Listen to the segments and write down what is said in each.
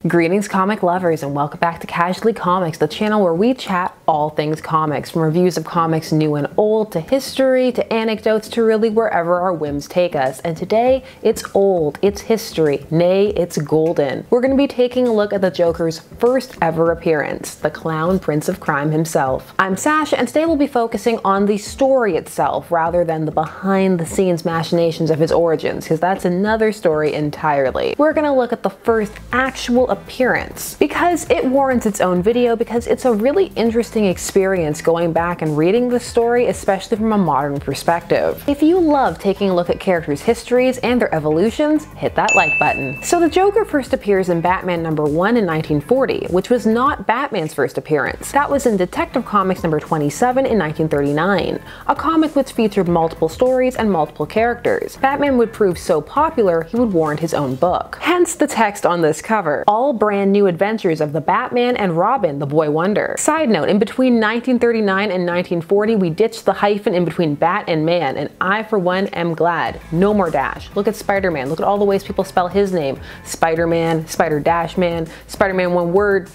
Greetings comic lovers, and welcome back to Casually Comics, the channel where we chat all things comics, from reviews of comics new and old, to history, to anecdotes, to really wherever our whims take us. And today, it's old, it's history, nay, it's golden. We're going to be taking a look at the Joker's first ever appearance, the clown prince of crime himself. I'm Sasha, and today we'll be focusing on the story itself, rather than the behind-the-scenes machinations of his origins, because that's another story entirely. We're going to look at the first actual appearance because it warrants its own video, because it's a really interesting experience going back and reading the story, especially from a modern perspective. If you love taking a look at characters' histories and their evolutions, hit that like button. So the Joker first appears in Batman #1 in 1940, which was not Batman's first appearance. That was in Detective Comics #27 in 1939, a comic which featured multiple stories and multiple characters. Batman would prove so popular he would warrant his own book. Hence the text on this cover. All brand new adventures of the Batman and Robin, the Boy Wonder. Side note, in between 1939 and 1940, we ditched the hyphen in between Bat and Man, and I for one am glad. No more dash. Look at Spider-Man. Look at all the ways people spell his name. Spider-Man, Spider-Dash-Man, Spider-Man one word.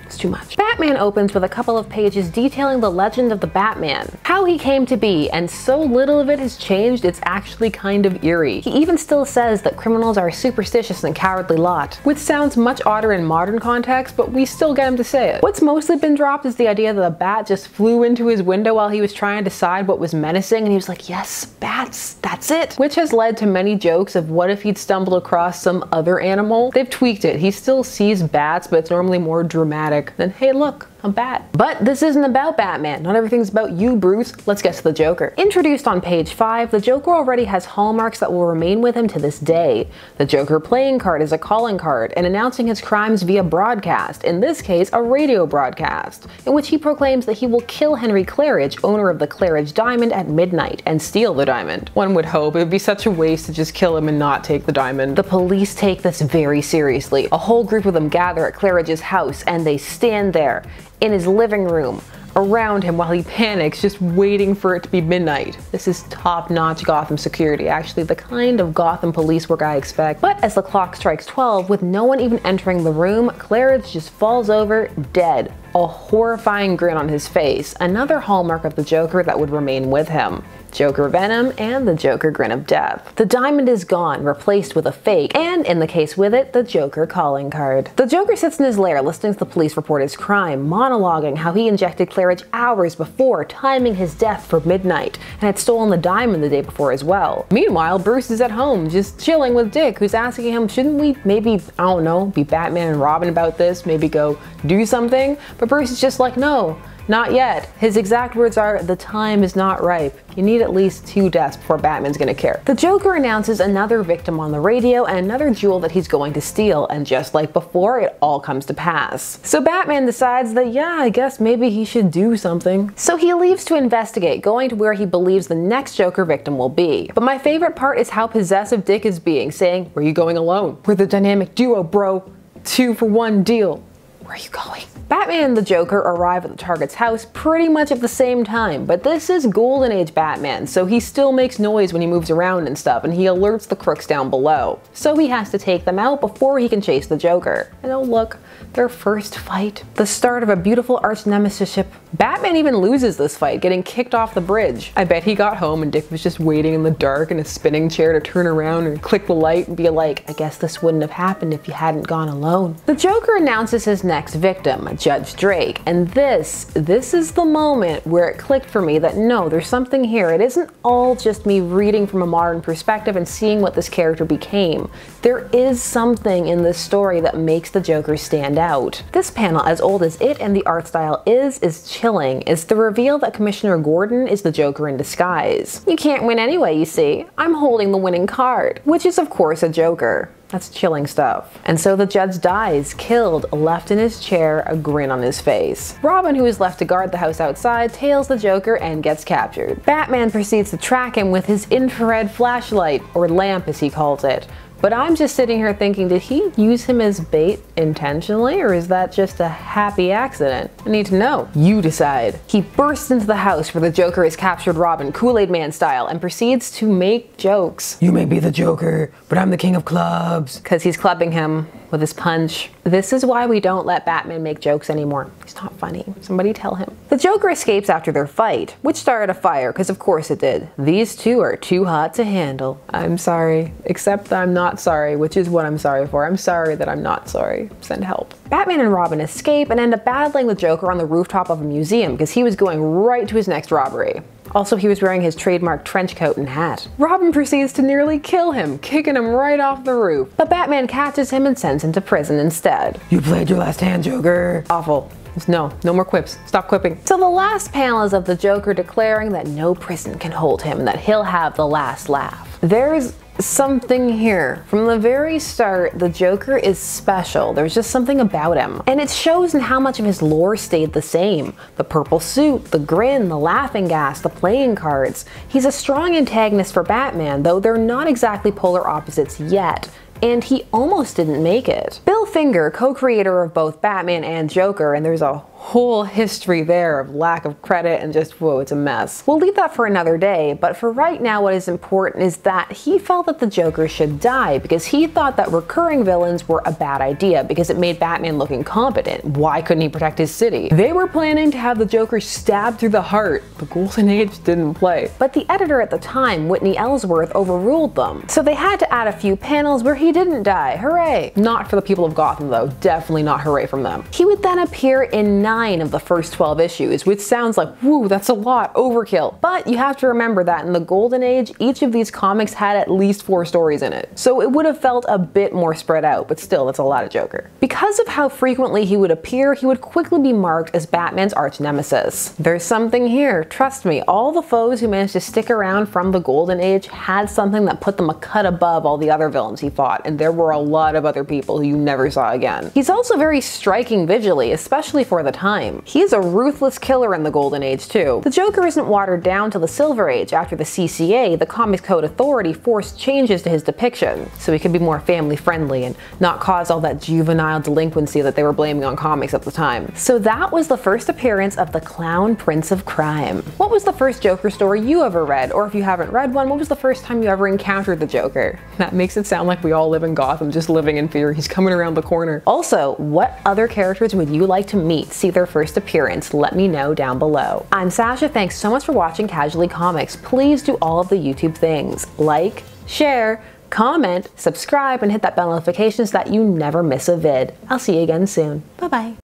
It's too much. Batman opens with a couple of pages detailing the legend of the Batman, how he came to be, and so little of it has changed it's actually kind of eerie. He even still says that criminals are a superstitious and cowardly lot, which sounds much odder in modern context, but we still get him to say it. What's mostly been dropped is the idea that a bat just flew into his window while he was trying to decide what was menacing, and he was like, yes, bats, that's it. Which has led to many jokes of what if he'd stumbled across some other animal. They've tweaked it. He still sees bats, but it's normally more dramatic than, hey look, a bat. But this isn't about Batman. Not everything's about you, Bruce. Let's get to the Joker. Introduced on page 5, the Joker already has hallmarks that will remain with him to this day. The Joker playing card is a calling card and announcing his crimes via broadcast, in this case a radio broadcast, in which he proclaims that he will kill Henry Claridge, owner of the Claridge diamond, at midnight and steal the diamond. One would hope. It would be such a waste to just kill him and not take the diamond. The police take this very seriously. A whole group of them gather at Claridge's house, and they stand there in his living room around him while he panics, just waiting for it to be midnight. This is top-notch Gotham security, actually the kind of Gotham police work I expect. But as the clock strikes 12, with no one even entering the room, Claridge just falls over dead, a horrifying grin on his face, another hallmark of the Joker that would remain with him. Joker Venom and the Joker Grin of Death. The diamond is gone, replaced with a fake, and in the case with it, the Joker calling card. The Joker sits in his lair listening to the police report his crime, monologuing how he injected Claridge hours before, timing his death for midnight, and had stolen the diamond the day before as well. Meanwhile, Bruce is at home, just chilling with Dick, who's asking him, shouldn't we maybe, I don't know, be Batman and Robin about this, maybe go do something? But Bruce is just like, no. Not yet. His exact words are, the time is not ripe. You need at least 2 deaths before Batman's gonna care. The Joker announces another victim on the radio and another jewel that he's going to steal, and just like before, it all comes to pass. So Batman decides that, yeah, I guess maybe he should do something. So he leaves to investigate, going to where he believes the next Joker victim will be. But my favorite part is how possessive Dick is being, saying, where are you going alone? We're the dynamic duo, bro. 2-for-1 deal. Where are you going? Batman and the Joker arrive at the target's house pretty much at the same time, but this is Golden Age Batman, so he still makes noise when he moves around and stuff, and he alerts the crooks down below. So he has to take them out before he can chase the Joker. And oh look, their first fight. The start of a beautiful arch-nemesis-ship. Batman even loses this fight, getting kicked off the bridge. I bet he got home and Dick was just waiting in the dark in a spinning chair to turn around and click the light and be like, I guess this wouldn't have happened if you hadn't gone alone. The Joker announces his next victim, Judge Drake, and this is the moment where it clicked for me that no, there's something here. It isn't all just me reading from a modern perspective and seeing what this character became. There is something in this story that makes the Joker stand out. This panel, as old as it and the art style is chilling. It's the reveal that Commissioner Gordon is the Joker in disguise. You can't win anyway, you see. I'm holding the winning card, which is of course a Joker. That's chilling stuff. And so the judge dies, killed, left in his chair, a grin on his face. Robin, who is left to guard the house outside, tails the Joker and gets captured. Batman proceeds to track him with his infrared flashlight, or lamp as he calls it. But I'm just sitting here thinking, did he use him as bait intentionally, or is that just a happy accident? I need to know. You decide. He bursts into the house where the Joker has captured Robin, Kool-Aid Man style, and proceeds to make jokes. You may be the Joker, but I'm the king of clubs. Because he's clubbing him with his punch. This is why we don't let Batman make jokes anymore. He's not funny. Somebody tell him. The Joker escapes after their fight, which started a fire, because of course it did. These two are too hot to handle. I'm sorry, except I'm not sorry, which is what I'm sorry for. I'm sorry that I'm not sorry. Send help. Batman and Robin escape and end up battling with Joker on the rooftop of a museum because he was going right to his next robbery. Also, he was wearing his trademark trench coat and hat. Robin proceeds to nearly kill him, kicking him right off the roof. But Batman catches him and sends him to prison instead. You played your last hand, Joker. Awful. No more quips. Stop quipping. So the last panel is of the Joker declaring that no prison can hold him and that he'll have the last laugh. There's something here. From the very start, the Joker is special. There's just something about him. And it shows in how much of his lore stayed the same. The purple suit, the grin, the laughing gas, the playing cards. He's a strong antagonist for Batman, though they're not exactly polar opposites yet. And he almost didn't make it. Bill Finger, co-creator of both Batman and Joker, and there's a whole history there of lack of credit and just, whoa, it's a mess. We'll leave that for another day, but for right now what is important is that he felt that the Joker should die because he thought that recurring villains were a bad idea because it made Batman look incompetent. Why couldn't he protect his city? They were planning to have the Joker stabbed through the heart. The Golden Age didn't play. But the editor at the time, Whitney Ellsworth, overruled them. So they had to add a few panels where he didn't die. Hooray! Not for the people of Gotham though. Definitely not hooray from them. He would then appear in 9 of the first 12 issues, which sounds like, woo, that's a lot, overkill. But you have to remember that in the Golden Age, each of these comics had at least 4 stories in it. So it would have felt a bit more spread out, but still, that's a lot of Joker. Because of how frequently he would appear, he would quickly be marked as Batman's arch nemesis. There's something here, trust me, all the foes who managed to stick around from the Golden Age had something that put them a cut above all the other villains he fought, and there were a lot of other people who you never saw again. He's also very striking visually, especially for the time. He is a ruthless killer in the Golden Age too. The Joker isn't watered down till the Silver Age after the CCA, the Comics Code Authority, forced changes to his depiction, so he could be more family friendly and not cause all that juvenile delinquency that they were blaming on comics at the time. So that was the first appearance of the Clown Prince of Crime. What was the first Joker story you ever read? Or if you haven't read one, what was the first time you ever encountered the Joker? That makes it sound like we all live in Gotham just living in fear. He's coming around the corner. Also, what other characters would you like to meet, see their first appearance? Let me know down below. I'm Sasha, thanks so much for watching Casually Comics. Please do all of the YouTube things. Like, share, comment, subscribe, and hit that bell notification so that you never miss a vid. I'll see you again soon. Bye bye.